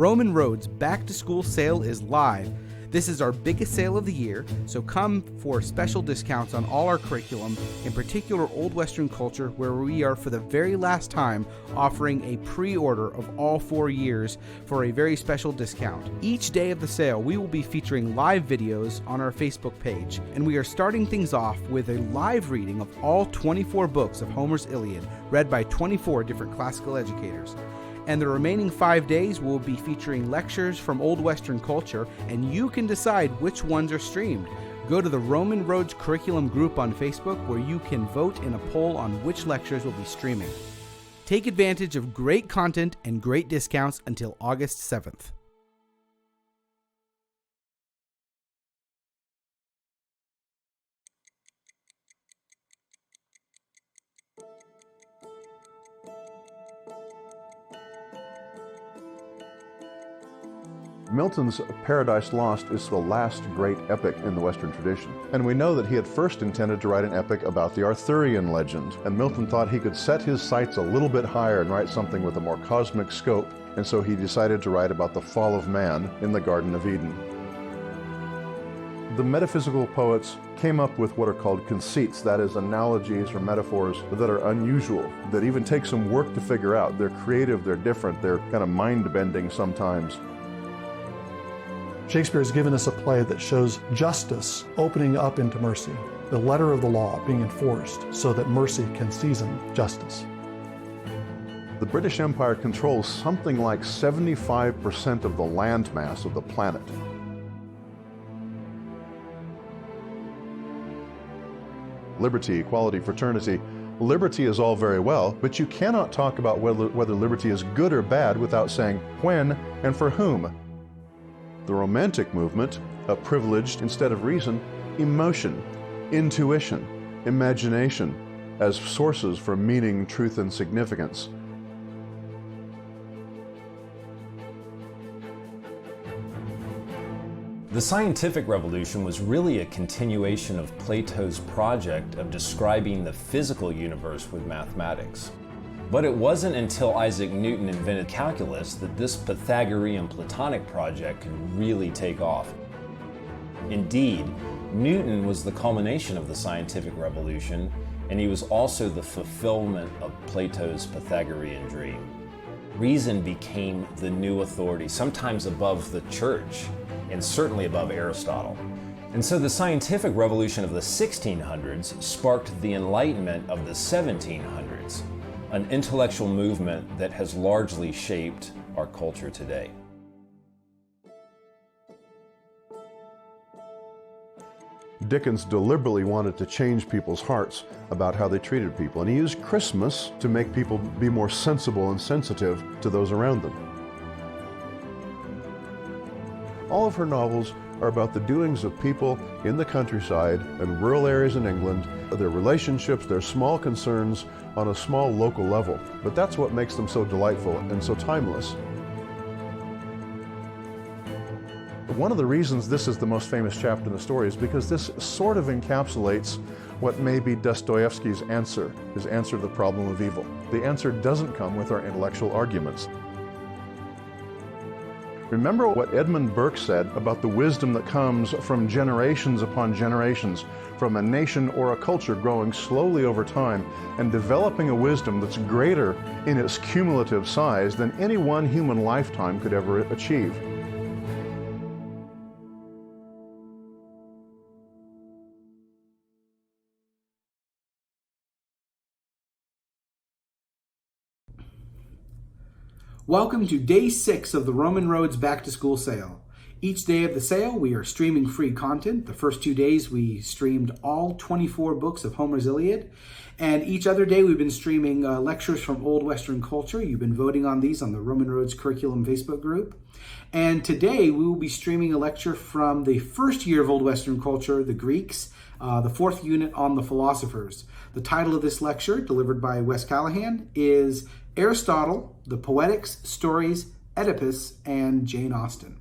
Roman Road's Back to School sale is live. This is our biggest sale of the year, so come for special discounts on all our curriculum, in particular Old Western Culture, where we are for the very last time offering a pre-order of all 4 years for a very special discount. Each day of the sale, we will be featuring live videos on our Facebook page, and we are starting things off with a live reading of all 24 books of Homer's Iliad, read by 24 different classical educators. And the remaining 5 days will be featuring lectures from Old Western culture, and you can decide which ones are streamed. Go to the Roman Roads Curriculum group on Facebook, where you can vote in a poll on which lectures will be streaming. Take advantage of great content and great discounts until August 7th. Milton's Paradise Lost is the last great epic in the Western tradition. And we know that he had first intended to write an epic about the Arthurian legend. And Milton thought he could set his sights a little bit higher and write something with a more cosmic scope. And so he decided to write about the fall of man in the Garden of Eden. The metaphysical poets came up with what are called conceits, that is, analogies or metaphors that are unusual, that even take some work to figure out. They're creative, they're different, they're kind of mind-bending sometimes. Shakespeare has given us a play that shows justice opening up into mercy, the letter of the law being enforced so that mercy can season justice. The British Empire controls something like 75% of the landmass of the planet. Liberty, equality, fraternity. Liberty is all very well, but you cannot talk about whether liberty is good or bad without saying when and for whom. The Romantic movement, a privileged, instead of reason, emotion, intuition, imagination as sources for meaning, truth, and significance. The scientific revolution was really a continuation of Plato's project of describing the physical universe with mathematics. But it wasn't until Isaac Newton invented calculus that this Pythagorean Platonic project could really take off. Indeed, Newton was the culmination of the scientific revolution, and he was also the fulfillment of Plato's Pythagorean dream. Reason became the new authority, sometimes above the church, and certainly above Aristotle. And so the scientific revolution of the 1600s sparked the Enlightenment of the 1700s. An intellectual movement that has largely shaped our culture today. Dickens deliberately wanted to change people's hearts about how they treated people, and he used Christmas to make people be more sensible and sensitive to those around them. All of her novels are about the doings of people in the countryside and rural areas in England, their relationships, their small concerns on a small local level. But that's what makes them so delightful and so timeless. One of the reasons this is the most famous chapter in the story is because this sort of encapsulates what may be Dostoevsky's answer, his answer to the problem of evil. The answer doesn't come with our intellectual arguments. Remember what Edmund Burke said about the wisdom that comes from generations upon generations, from a nation or a culture growing slowly over time and developing a wisdom that's greater in its cumulative size than any one human lifetime could ever achieve. Welcome to Day 6 of the Roman Roads Back to School sale. Each day of the sale, we are streaming free content. The first 2 days, we streamed all 24 books of Homer's Iliad. And each other day, we've been streaming lectures from Old Western culture. You've been voting on these on the Roman Roads Curriculum Facebook group. And today, we will be streaming a lecture from the first year of Old Western culture, the Greeks, the 4th unit on the Philosophers. The title of this lecture, delivered by Wes Callihan, is Aristotle, the Poetics Stories, Oedipus, and Jane Austen.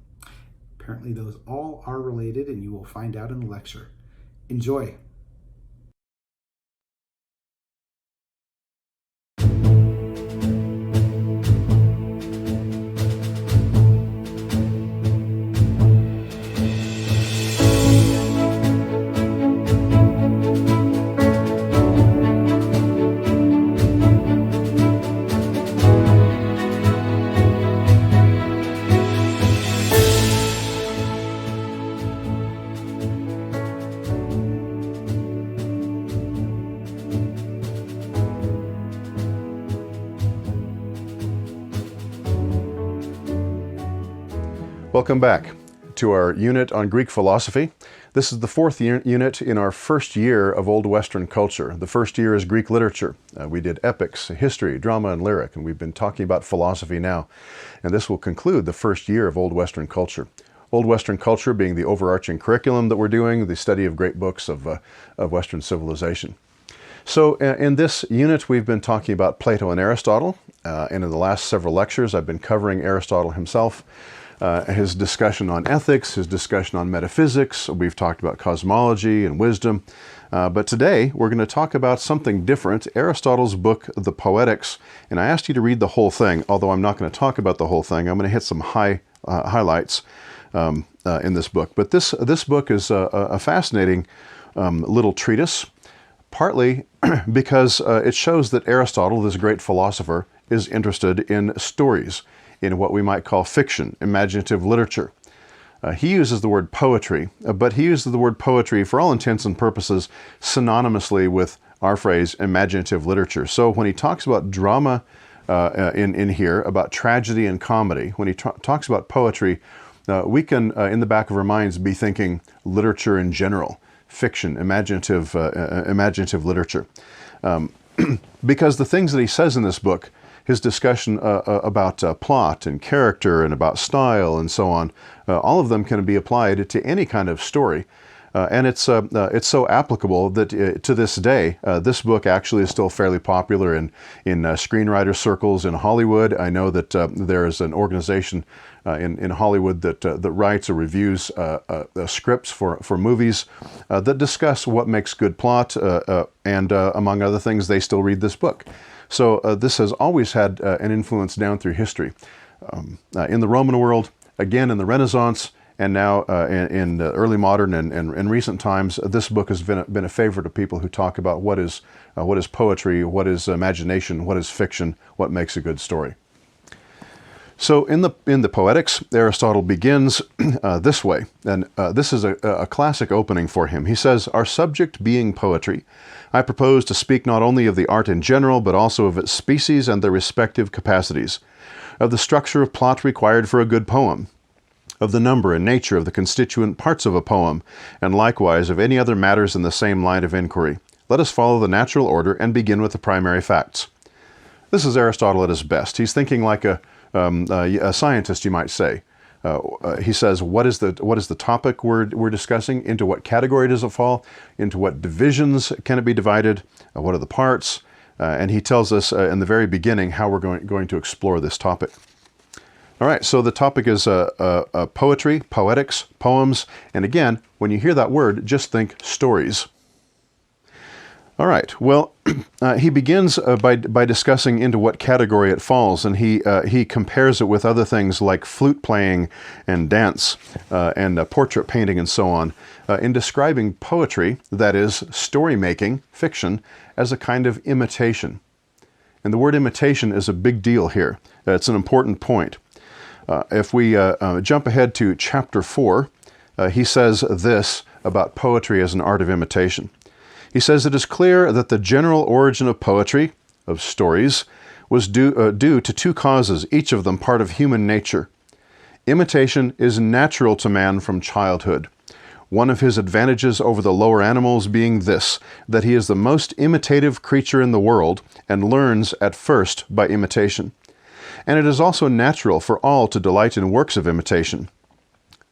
Apparently those all are related, and you will find out in the lecture. Enjoy. Welcome back to our unit on Greek philosophy. This is the fourth unit in our first year of Old Western culture. The first year is Greek literature. We did epics, history, drama, and lyric, and we've been talking about philosophy now. And this will conclude the first year of Old Western culture. Old Western culture being the overarching curriculum that we're doing, the study of great books of Western civilization. So in this unit, we've been talking about Plato and Aristotle, and in the last several lectures, I've been covering Aristotle himself, his discussion on ethics, his discussion on metaphysics. We've talked about cosmology and wisdom. But today, we're going to talk about something different, Aristotle's book, The Poetics. And I asked you to read the whole thing, although I'm not going to talk about the whole thing. I'm going to hit some highlights in this book. But this book is a fascinating little treatise, partly because it shows that Aristotle, this great philosopher, is interested in stories, in what we might call fiction, imaginative literature. He uses the word poetry, but he uses the word poetry for all intents and purposes synonymously with our phrase imaginative literature. So when he talks about drama in here, about tragedy and comedy, when he talks about poetry, we can, in the back of our minds, be thinking literature in general, fiction, imaginative literature. Because the things that he says in this book, his discussion about plot and character and about style and so on, all of them can be applied to any kind of story. And it's so applicable that to this day, this book actually is still fairly popular in screenwriter circles in Hollywood. I know that there is an organization in Hollywood that writes or reviews scripts for movies that discuss what makes good plot, and among other things, they still read this book. So this has always had an influence down through history. In the Roman world, again in the Renaissance, and now in early modern and recent times, this book has been a favorite of people who talk about what is poetry, what is imagination, what is fiction, what makes a good story. So in the Poetics, Aristotle begins this way, and this is a classic opening for him. He says, "Our subject being poetry, I propose to speak not only of the art in general, but also of its species and their respective capacities, of the structure of plot required for a good poem, of the number and nature of the constituent parts of a poem, and likewise of any other matters in the same line of inquiry. Let us follow the natural order and begin with the primary facts." This is Aristotle at his best. He's thinking like a scientist, you might say. He says, what is the topic we're discussing? Into what category does it fall? Into what divisions can it be divided? What are the parts? And he tells us in the very beginning how we're going to explore this topic. All right, so the topic is poetry, poetics, poems, and again, when you hear that word, just think stories. All right, well, he begins by discussing into what category it falls, and he compares it with other things like flute playing and dance and portrait painting and so on, in describing poetry, that is, story-making, fiction, as a kind of imitation. And the word imitation is a big deal here. It's an important point. If we jump ahead to chapter 4, he says this about poetry as an art of imitation. He says, "It is clear that the general origin of poetry, of stories, was due to two causes, each of them part of human nature. Imitation is natural to man from childhood. One of his advantages over the lower animals being this, that he is the most imitative creature in the world and learns at first by imitation. And it is also natural for all to delight in works of imitation.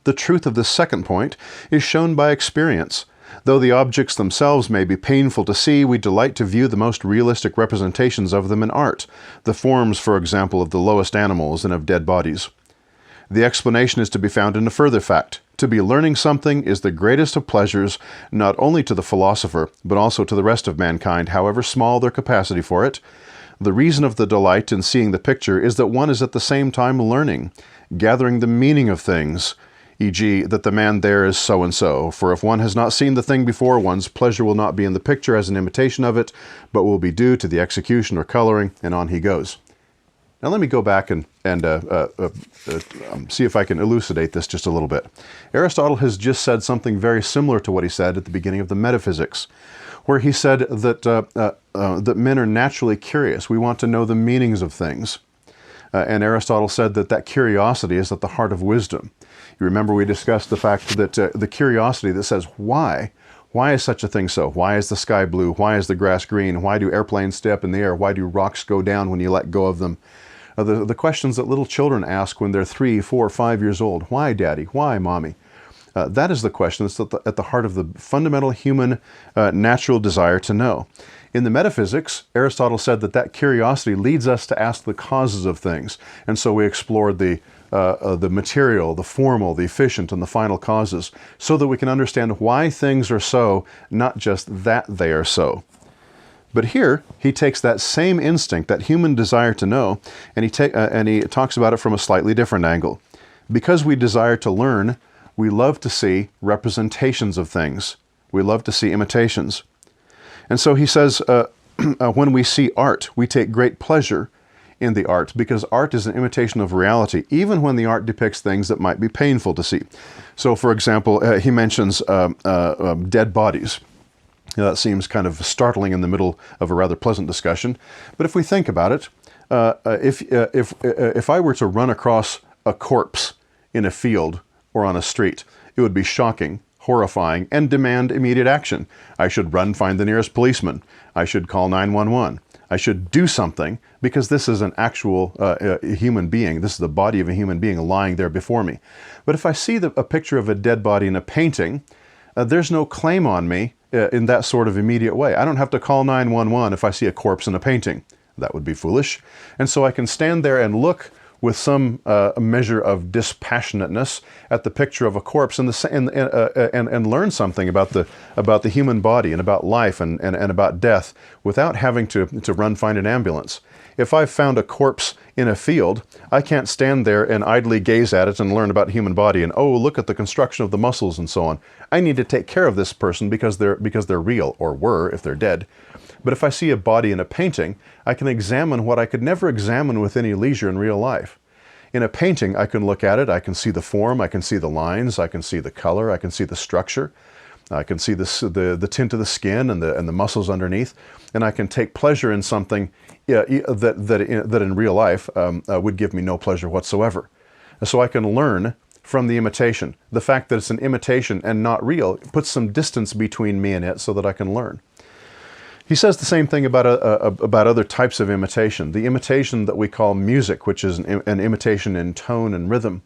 The truth of this second point is shown by experience. Though the objects themselves may be painful to see, we delight to view the most realistic representations of them in art, the forms, for example, of the lowest animals and of dead bodies. The explanation is to be found in a further fact. To be learning something is the greatest of pleasures, not only to the philosopher, but also to the rest of mankind, however small their capacity for it. The reason of the delight in seeing the picture is that one is at the same time learning, gathering the meaning of things, e.g., that the man there is so-and-so. For if one has not seen the thing before, one's pleasure will not be in the picture as an imitation of it, but will be due to the execution or coloring, and on he goes. Now let me go back and see if I can elucidate this just a little bit. Aristotle has just said something very similar to what he said at the beginning of the Metaphysics, where he said that men are naturally curious. We want to know the meanings of things. And Aristotle said that curiosity is at the heart of wisdom. You remember we discussed the fact that the curiosity that says, why? Why is such a thing so? Why is the sky blue? Why is the grass green? Why do airplanes stay up in the air? Why do rocks go down when you let go of them? The questions that little children ask when they're 3, 4, 5 years old. Why, Daddy? Why, Mommy? That is the question that's at the heart of the fundamental human natural desire to know. In the metaphysics, Aristotle said that curiosity leads us to ask the causes of things. And so we explored the material, the formal, the efficient, and the final causes, so that we can understand why things are so, not just that they are so. But here, he takes that same instinct, that human desire to know, and he talks about it from a slightly different angle. Because we desire to learn, we love to see representations of things. We love to see imitations. And so he says, when we see art, we take great pleasure in the art, because art is an imitation of reality, even when the art depicts things that might be painful to see. So, for example, he mentions dead bodies. That seems kind of startling in the middle of a rather pleasant discussion. But if we think about it, if I were to run across a corpse in a field or on a street, it would be shocking, horrifying, and demand immediate action. I should run, find the nearest policeman. I should call 911. I should do something, because this is an actual human being. This is the body of a human being lying there before me. But if I see a picture of a dead body in a painting, there's no claim on me in that sort of immediate way. I don't have to call 911 if I see a corpse in a painting. That would be foolish. And so I can stand there and look with some measure of dispassionateness at the picture of a corpse and learn something about the human body and about life and about death without having to run find an ambulance. If I've found a corpse in a field, I can't stand there and idly gaze at it and learn about the human body and, oh, look at the construction of the muscles and so on. I need to take care of this person because they're real, or were if they're dead. But if I see a body in a painting, I can examine what I could never examine with any leisure in real life. In a painting, I can look at it, I can see the form, I can see the lines, I can see the color, I can see the structure, I can see the tint of the skin and the muscles underneath, and I can take pleasure in something that in real life would give me no pleasure whatsoever. So I can learn from the imitation. The fact that it's an imitation and not real puts some distance between me and it so that I can learn. He says the same thing about other types of imitation. The imitation that we call music, which is an imitation in tone and rhythm,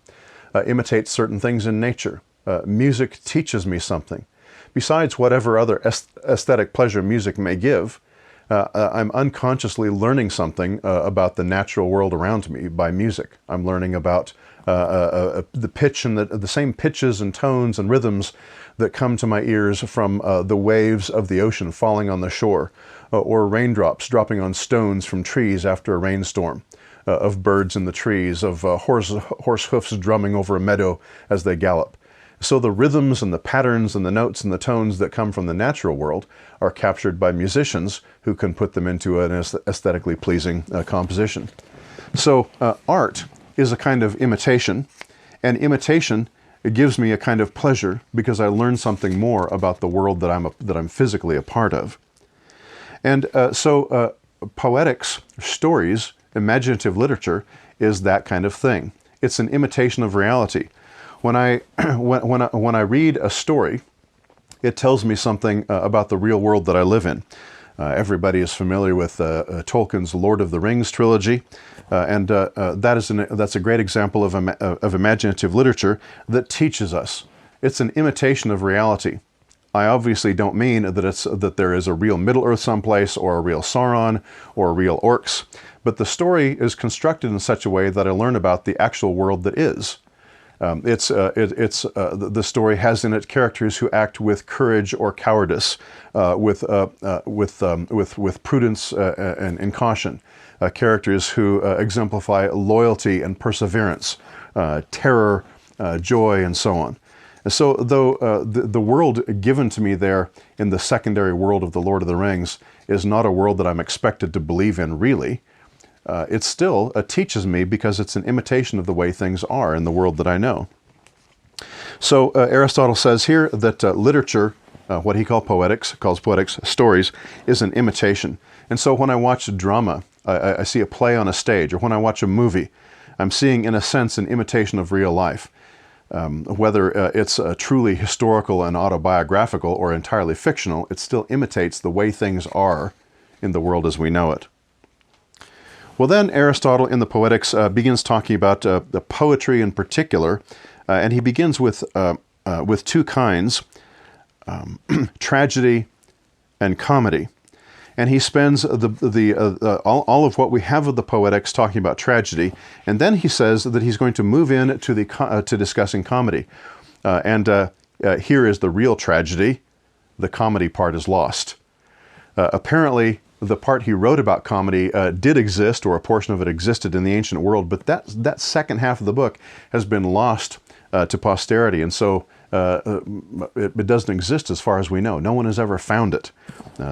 imitates certain things in nature. Music teaches me something. Besides whatever other aesthetic pleasure music may give, I'm unconsciously learning something about the natural world around me by music. I'm learning about the pitch and the same pitches and tones and rhythms that come to my ears from the waves of the ocean falling on the shore, or raindrops dropping on stones from trees after a rainstorm, of birds in the trees, of horse hoofs drumming over a meadow as they gallop. So the rhythms and the patterns and the notes and the tones that come from the natural world are captured by musicians who can put them into an aesthetically pleasing composition. So art is a kind of imitation, and imitation, it gives me a kind of pleasure because I learn something more about the world that I'm physically a part of. And so poetics, stories, imaginative literature is that kind of thing. It's an imitation of reality. When I read a story, it tells me something about the real world that I live in. Everybody is familiar with Tolkien's Lord of the Rings trilogy, and that's a great example of imaginative literature that teaches us. It's an imitation of reality. I obviously don't mean that there is a real Middle-earth someplace, or a real Sauron, or a real orcs, but the story is constructed in such a way that I learn about the actual world that is. The story has in it characters who act with courage or cowardice, with prudence and caution. Characters who exemplify loyalty and perseverance, terror, joy, and so on. So though the world given to me there in the secondary world of the Lord of the Rings is not a world that I'm expected to believe in really, it still teaches me because it's an imitation of the way things are in the world that I know. So Aristotle says here that literature, what he calls poetics stories, is an imitation. And so when I watch drama, I see a play on a stage, or when I watch a movie, I'm seeing in a sense an imitation of real life. Whether it's truly historical and autobiographical or entirely fictional, it still imitates the way things are in the world as we know it. Well, then Aristotle in the Poetics begins talking about the poetry in particular, and he begins with two kinds, tragedy and comedy. And he spends all of what we have of the Poetics talking about tragedy, and then he says that he's going to move in to discussing comedy. Here is the real tragedy. The comedy part is lost. Apparently, the part he wrote about comedy did exist, or a portion of it existed in the ancient world, but that second half of the book has been lost to posterity, and so it doesn't exist as far as we know. No one has ever found it.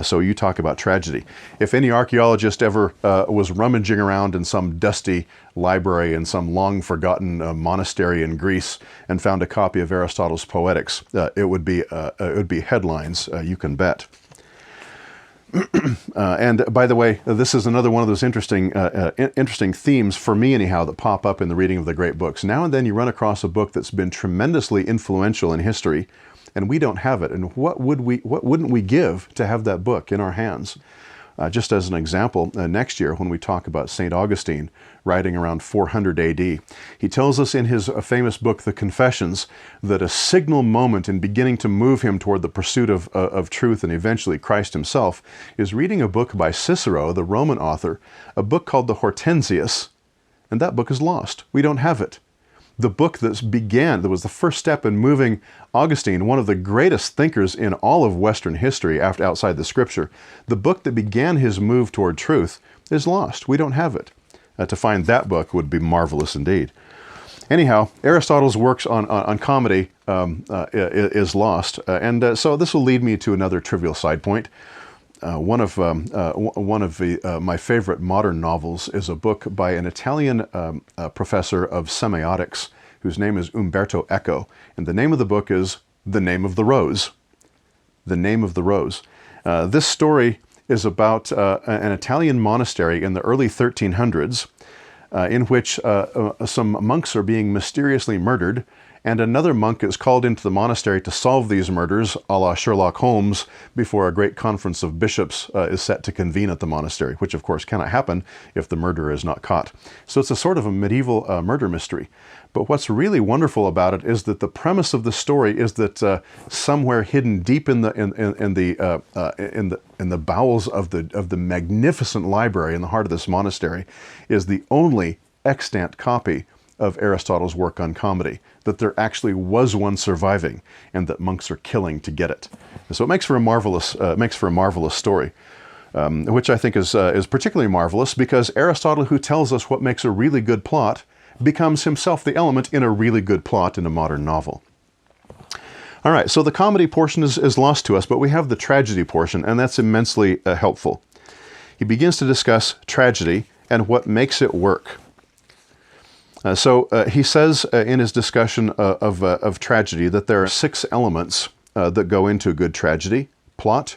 So you talk about tragedy. If any archaeologist ever was rummaging around in some dusty library in some long-forgotten monastery in Greece and found a copy of Aristotle's Poetics, it would be headlines, you can bet. And by the way, this is another one of those interesting themes, for me anyhow, that pop up in the reading of the great books. Now and then you run across a book that's been tremendously influential in history, and we don't have it. And what wouldn't we give to have that book in our hands? Just as an example, next year when we talk about St. Augustine, writing around 400 AD, he tells us in his famous book, The Confessions, that a signal moment in beginning to move him toward the pursuit of truth and eventually Christ himself is reading a book by Cicero, the Roman author, a book called the Hortensius, and that book is lost. We don't have it. The book that was the first step in moving Augustine, one of the greatest thinkers in all of Western history outside the Scripture, the book that began his move toward truth is lost. We don't have it. To find that book would be marvelous indeed. Anyhow, Aristotle's works on comedy is lost, and so this will lead me to another trivial side point. One of my favorite modern novels is a book by an Italian professor of semiotics whose name is Umberto Eco, and the name of the book is The Name of the Rose. The Name of the Rose. This story is about an Italian monastery in the early 1300s in which some monks are being mysteriously murdered, and another monk is called into the monastery to solve these murders, a la Sherlock Holmes, before a great conference of bishops is set to convene at the monastery, which of course cannot happen if the murderer is not caught. So it's a sort of a medieval murder mystery. But what's really wonderful about it is that the premise of the story is that somewhere hidden deep in the bowels of the magnificent library in the heart of this monastery is the only extant copy of Aristotle's work on comedy, that there actually was one surviving, and that monks are killing to get it. And so it makes for a marvelous story, which I think is particularly marvelous because Aristotle, who tells us what makes a really good plot, becomes himself the element in a really good plot in a modern novel. All right, so the comedy portion is lost to us, but we have the tragedy portion, and that's immensely helpful. He begins to discuss tragedy and what makes it work. So he says in his discussion of tragedy that there are 6 elements that go into good tragedy: plot,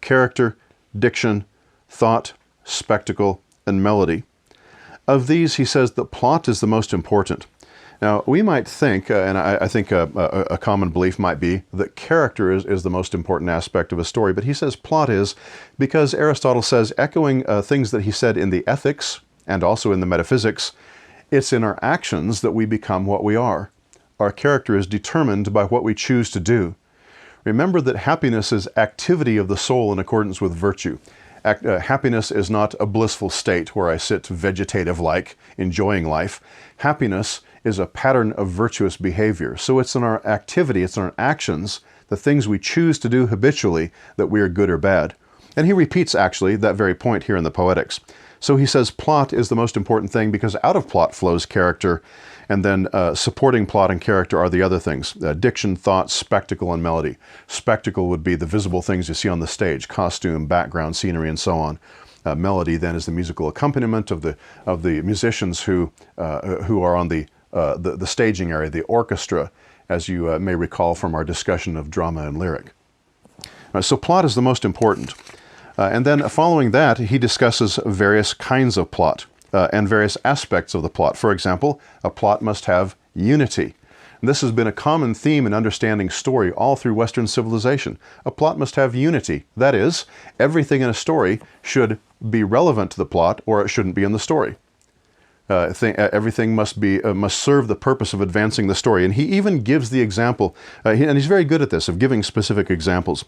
character, diction, thought, spectacle, and melody. Of these, he says that plot is the most important. Now, we might think, and I think a common belief might be, that character is the most important aspect of a story, but he says plot is because Aristotle says, echoing things that he said in the Ethics and also in the Metaphysics, it's in our actions that we become what we are. Our character is determined by what we choose to do. Remember that happiness is activity of the soul in accordance with virtue. Happiness is not a blissful state where I sit vegetative-like, enjoying life. Happiness is a pattern of virtuous behavior. So it's in our activity, it's in our actions, the things we choose to do habitually, that we are good or bad. And he repeats, actually, that very point here in the Poetics. So he says plot is the most important thing because out of plot flows character, and then supporting plot and character are the other things: diction, thought, spectacle, and melody. Spectacle would be the visible things you see on the stage: costume, background, scenery, and so on. Melody then is the musical accompaniment of the musicians who are on the staging area, the orchestra, as you may recall from our discussion of drama and lyric. So plot is the most important. And then following that, he discusses various kinds of plot and various aspects of the plot. For example, a plot must have unity. And this has been a common theme in understanding story all through Western civilization. A plot must have unity. That is, everything in a story should be relevant to the plot, or it shouldn't be in the story. Everything must serve the purpose of advancing the story. And he even gives the example, and he's very good at this, of giving specific examples.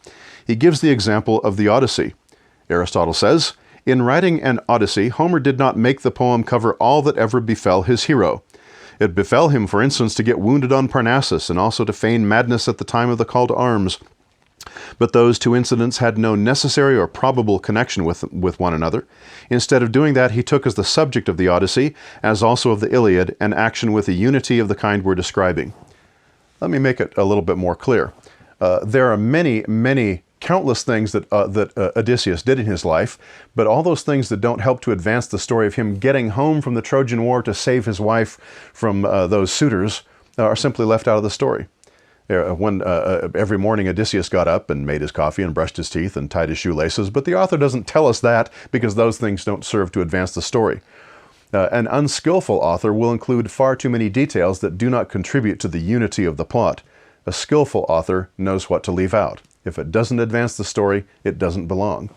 He gives the example of the Odyssey. Aristotle says, "In writing an Odyssey, Homer did not make the poem cover all that ever befell his hero. It befell him, for instance, to get wounded on Parnassus, and also to feign madness at the time of the call to arms. But those two incidents had no necessary or probable connection with one another. Instead of doing that, he took as the subject of the Odyssey, as also of the Iliad, an action with a unity of the kind we're describing." Let me make it a little bit more clear. There are many countless things that Odysseus did in his life, but all those things that don't help to advance the story of him getting home from the Trojan War to save his wife from those suitors are simply left out of the story. Every morning Odysseus got up and made his coffee and brushed his teeth and tied his shoelaces, but the author doesn't tell us that because those things don't serve to advance the story. An unskillful author will include far too many details that do not contribute to the unity of the plot. A skillful author knows what to leave out. If it doesn't advance the story, it doesn't belong.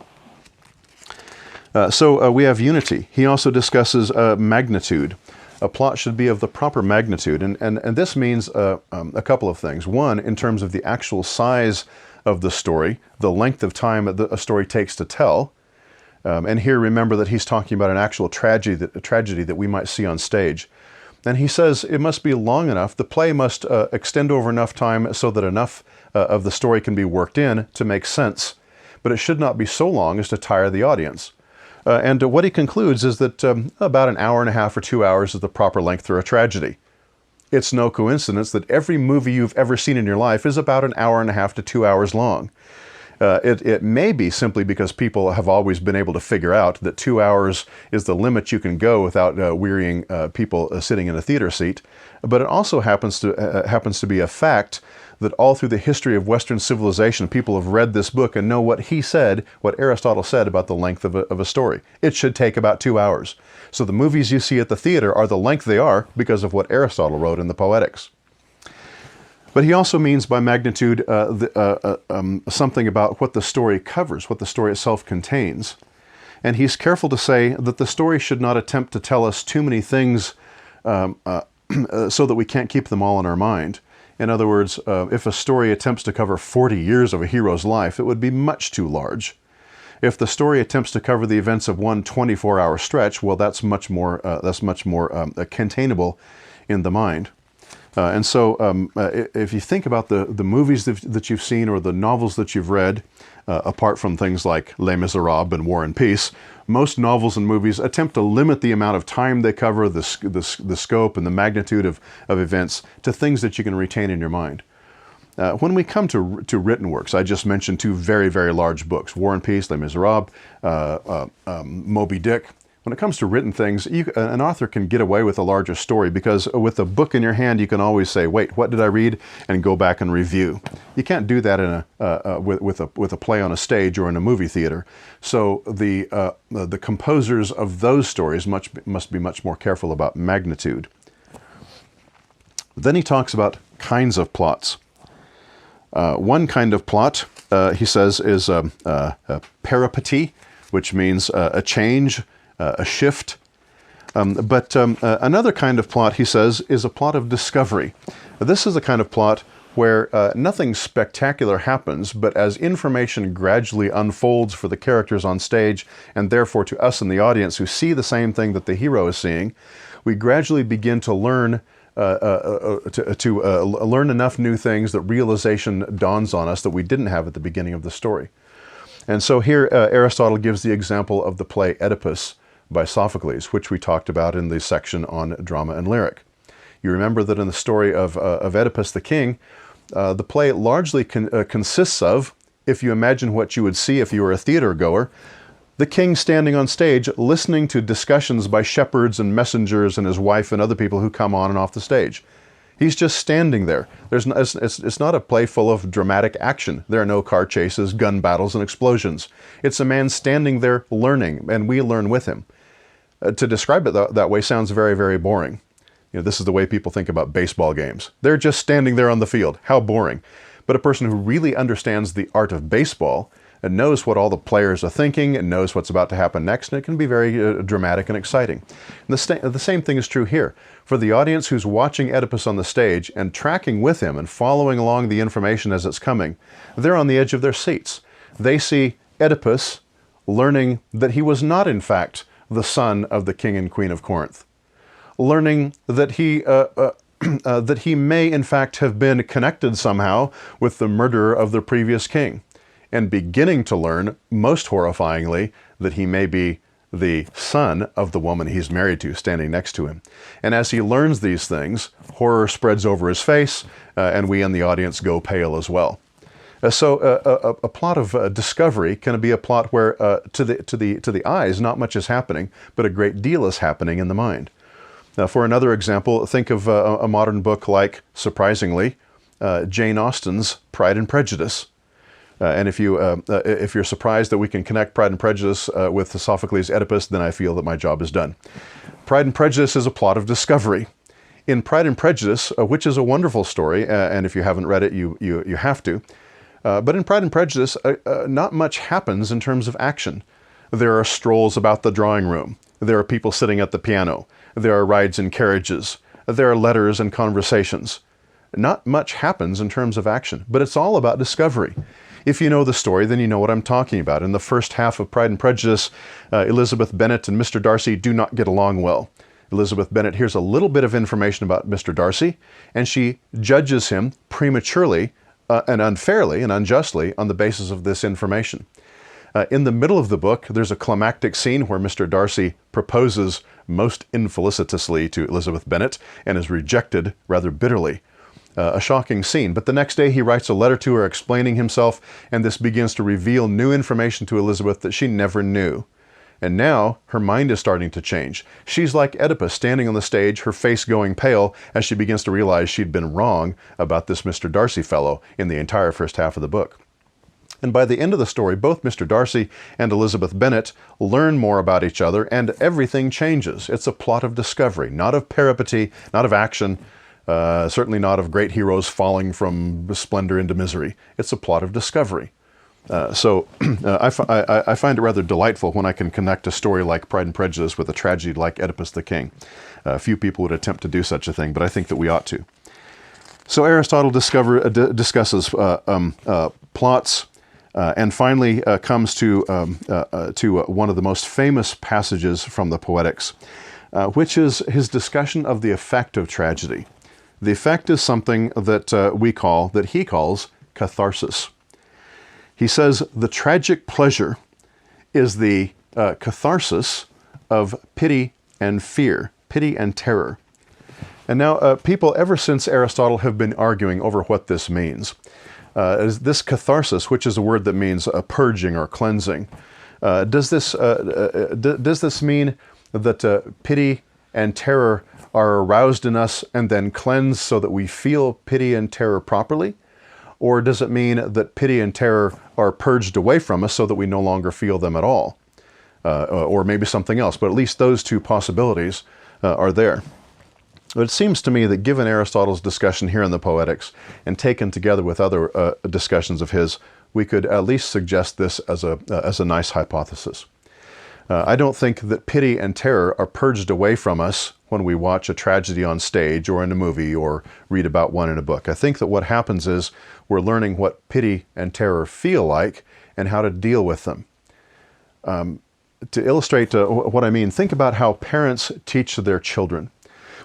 So we have unity. He also discusses magnitude. A plot should be of the proper magnitude, and this means a couple of things. One, in terms of the actual size of the story, the length of time a story takes to tell. And here, remember that he's talking about an actual tragedy that we might see on stage. And he says it must be long enough, the play must extend over enough time so that enough of the story can be worked in to make sense. But it should not be so long as to tire the audience. And what he concludes is that about an hour and a half or 2 hours is the proper length for a tragedy. It's no coincidence that every movie you've ever seen in your life is about an hour and a half to 2 hours long. It may be simply because people have always been able to figure out that 2 hours is the limit you can go without wearying people sitting in a theater seat. But it also happens to be a fact that all through the history of Western civilization, people have read this book and know what he said, what Aristotle said about the length of a story. It should take about 2 hours. So the movies you see at the theater are the length they are because of what Aristotle wrote in the Poetics. But he also means by magnitude something about what the story covers, what the story itself contains. And he's careful to say that the story should not attempt to tell us too many things so that we can't keep them all in our mind. In other words, if a story attempts to cover 40 years of a hero's life, it would be much too large. If the story attempts to cover the events of one 24-hour stretch, well, that's much more containable in the mind. And so if you think about the movies that you've seen or the novels that you've read, apart from things like Les Miserables and War and Peace, most novels and movies attempt to limit the amount of time they cover, the scope and the magnitude of events to things that you can retain in your mind. When we come to written works, I just mentioned two very, very large books, War and Peace, Les Miserables, Moby Dick. When it comes to written things, an author can get away with a larger story because with a book in your hand, you can always say, wait, what did I read? And go back and review. You can't do that with a play on a stage or in a movie theater. So the composers of those stories must be much more careful about magnitude. Then he talks about kinds of plots. One kind of plot, he says, is peripety, which means a change, a shift. But another kind of plot, he says, is a plot of discovery. This is a kind of plot where nothing spectacular happens, but as information gradually unfolds for the characters on stage, and therefore to us in the audience who see the same thing that the hero is seeing, we gradually begin to learn learn enough new things that realization dawns on us that we didn't have at the beginning of the story. And so here Aristotle gives the example of the play Oedipus by Sophocles, which we talked about in the section on drama and lyric. You remember that in the story of Oedipus the king, the play largely consists of, if you imagine what you would see if you were a theater goer, the king standing on stage listening to discussions by shepherds and messengers and his wife and other people who come on and off the stage. He's just standing there. It's not a play full of dramatic action. There are no car chases, gun battles, and explosions. It's a man standing there learning, and we learn with him. To describe it that way sounds very, very boring. This is the way people think about baseball games. They're just standing there on the field. How boring. But a person who really understands the art of baseball and knows what all the players are thinking and knows what's about to happen next, and it can be very dramatic and exciting. And the same thing is true here. For the audience who's watching Oedipus on the stage and tracking with him and following along the information as it's coming, they're on the edge of their seats. They see Oedipus learning that he was not, in fact, the son of the king and queen of Corinth, learning that he may, in fact, have been connected somehow with the murderer of the previous king, and beginning to learn, most horrifyingly, that he may be the son of the woman he's married to, standing next to him. And as he learns these things, horror spreads over his face, and we in the audience go pale as well. So a plot of discovery can be a plot where, to the eyes, not much is happening, but a great deal is happening in the mind. Now, for another example, think of a modern book like, surprisingly, Jane Austen's Pride and Prejudice. And if you're surprised that we can connect Pride and Prejudice with Sophocles' Oedipus, then I feel that my job is done. Pride and Prejudice is a plot of discovery. In Pride and Prejudice, which is a wonderful story, and if you haven't read it, you have to. But in Pride and Prejudice, not much happens in terms of action. There are strolls about the drawing room. There are people sitting at the piano. There are rides in carriages. There are letters and conversations. Not much happens in terms of action, but it's all about discovery. If you know the story, then you know what I'm talking about. In the first half of Pride and Prejudice, Elizabeth Bennet and Mr. Darcy do not get along well. Elizabeth Bennet hears a little bit of information about Mr. Darcy, and she judges him prematurely and unfairly and unjustly on the basis of this information. In the middle of the book, there's a climactic scene where Mr. Darcy proposes most infelicitously to Elizabeth Bennet and is rejected rather bitterly. A shocking scene, but the next day he writes a letter to her explaining himself, and this begins to reveal new information to Elizabeth that she never knew. And now her mind is starting to change. She's like Oedipus, standing on the stage, her face going pale, as she begins to realize she'd been wrong about this Mr. Darcy fellow in the entire first half of the book. And by the end of the story, both Mr. Darcy and Elizabeth Bennet learn more about each other, and everything changes. It's a plot of discovery, not of peripety, not of action, certainly not of great heroes falling from splendor into misery. It's a plot of discovery. So I find it rather delightful when I can connect a story like Pride and Prejudice with a tragedy like Oedipus the King. Few people would attempt to do such a thing, but I think that we ought to. So Aristotle discusses plots, and finally comes to one of the most famous passages from the Poetics, which is his discussion of the effect of tragedy. The effect is something that he calls catharsis. He says the tragic pleasure is the catharsis of pity and fear, pity and terror. And now people ever since Aristotle have been arguing over what this means. This catharsis, which is a word that means purging or cleansing, does this mean that pity and terror are aroused in us and then cleansed so that we feel pity and terror properly? Or does it mean that pity and terror are purged away from us so that we no longer feel them at all? Or maybe something else, but at least those two possibilities are there. But it seems to me that given Aristotle's discussion here in the Poetics, and taken together with other discussions of his, we could at least suggest this as a nice hypothesis. I don't think that pity and terror are purged away from us when we watch a tragedy on stage or in a movie or read about one in a book. I think that what happens is we're learning what pity and terror feel like and how to deal with them. To illustrate what I mean, think about how parents teach their children.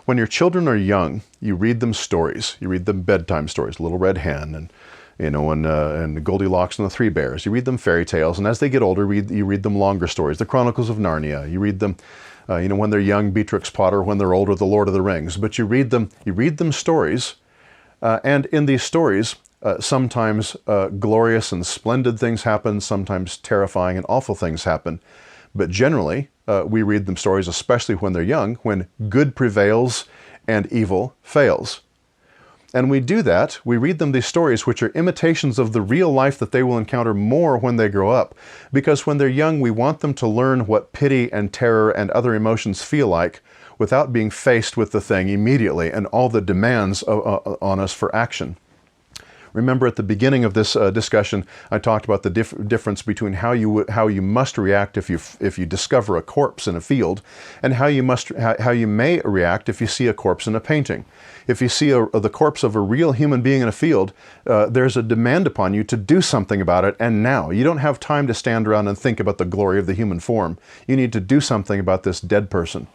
When your children are young, you read them stories. You read them bedtime stories, Little Red Hen, and Goldilocks and the Three Bears. You read them fairy tales, and as they get older, you read them longer stories, the Chronicles of Narnia. You read them, when they're young, Beatrix Potter. When they're older, The Lord of the Rings. But you read them stories, and in these stories, sometimes glorious and splendid things happen. Sometimes terrifying and awful things happen. But generally, we read them stories, especially when they're young, when good prevails and evil fails. And we do that, we read them these stories which are imitations of the real life that they will encounter more when they grow up. Because when they're young, we want them to learn what pity and terror and other emotions feel like without being faced with the thing immediately and all the demands on us for action. Remember at the beginning of this discussion, I talked about the difference between how you must react if you discover a corpse in a field, and how you may react if you see a corpse in a painting. If you see the corpse of a real human being in a field, there's a demand upon you to do something about it, and now. You don't have time to stand around and think about the glory of the human form. You need to do something about this dead person.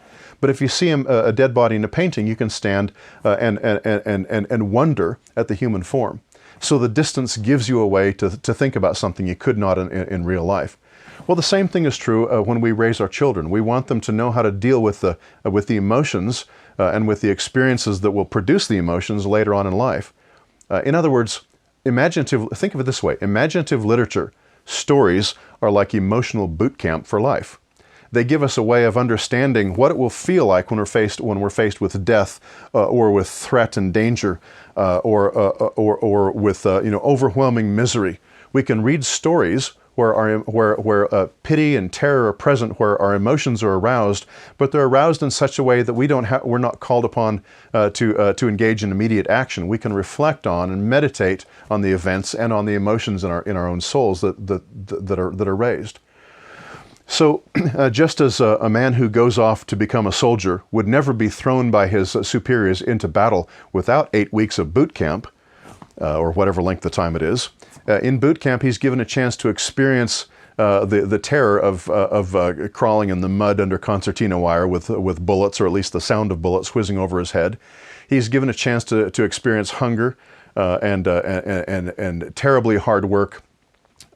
But if you see a dead body in a painting, you can stand and wonder at the human form. So the distance gives you a way to think about something you could not in real life. Well, the same thing is true when we raise our children. We want them to know how to deal with the emotions and with the experiences that will produce the emotions later on in life. In other words, think of it this way. Imaginative literature, stories, are like emotional boot camp for life. They give us a way of understanding what it will feel like when we're faced with death or with threat and danger or with overwhelming misery. We can read stories where pity and terror are present, where our emotions are aroused, but they're aroused in such a way that we're not called upon to engage in immediate action. We can reflect on and meditate on the events and on the emotions in our own souls that are raised. So just as a man who goes off to become a soldier would never be thrown by his superiors into battle without 8 weeks of boot camp, or whatever length of time it is, in boot camp he's given a chance to experience the terror of crawling in the mud under concertina wire with bullets, or at least the sound of bullets whizzing over his head. He's given a chance to experience hunger and terribly hard work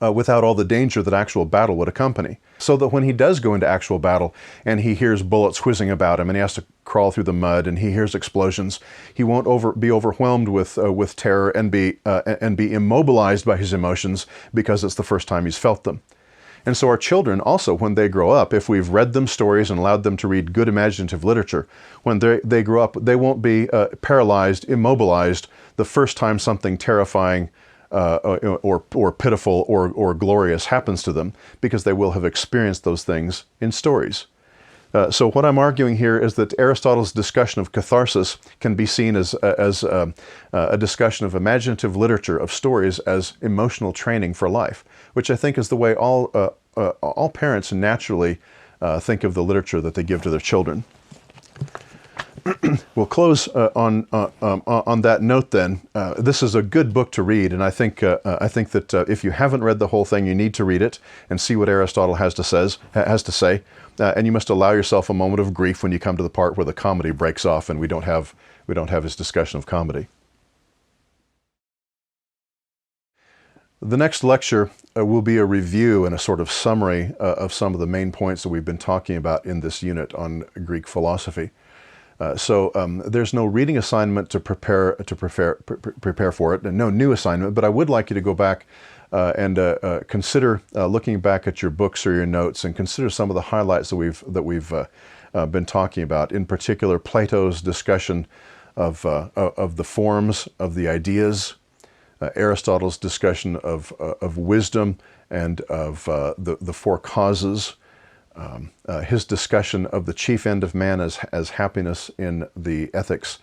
without all the danger that actual battle would accompany. So that when he does go into actual battle and he hears bullets whizzing about him and he has to crawl through the mud and he hears explosions, he won't be overwhelmed with terror and be immobilized by his emotions because it's the first time he's felt them. And so our children also, when they grow up, if we've read them stories and allowed them to read good imaginative literature, when they grow up, they won't be paralyzed, immobilized the first time something terrifying or pitiful or glorious happens to them, because they will have experienced those things in stories. So what I'm arguing here is that Aristotle's discussion of catharsis can be seen as a discussion of imaginative literature, of stories, as emotional training for life, which I think is the way all parents naturally think of the literature that they give to their children. We'll close on that note then. This is a good book to read, and I think that if you haven't read the whole thing, you need to read it and see what Aristotle has to say. And you must allow yourself a moment of grief when you come to the part where the comedy breaks off and we don't have his discussion of comedy. The next lecture will be a review and a sort of summary of some of the main points that we've been talking about in this unit on Greek philosophy. So there's no reading assignment to prepare for it, and no new assignment. But I would like you to go back and consider looking back at your books or your notes, and consider some of the highlights that we've been talking about. In particular, Plato's discussion of the forms of the ideas, Aristotle's discussion of wisdom and of the four causes. His discussion of the chief end of man as happiness in the Ethics,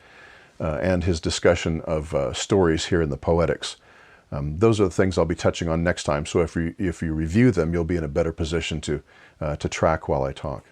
and his discussion of stories here in the Poetics. Those are the things I'll be touching on next time, so if you review them, you'll be in a better position to track while I talk.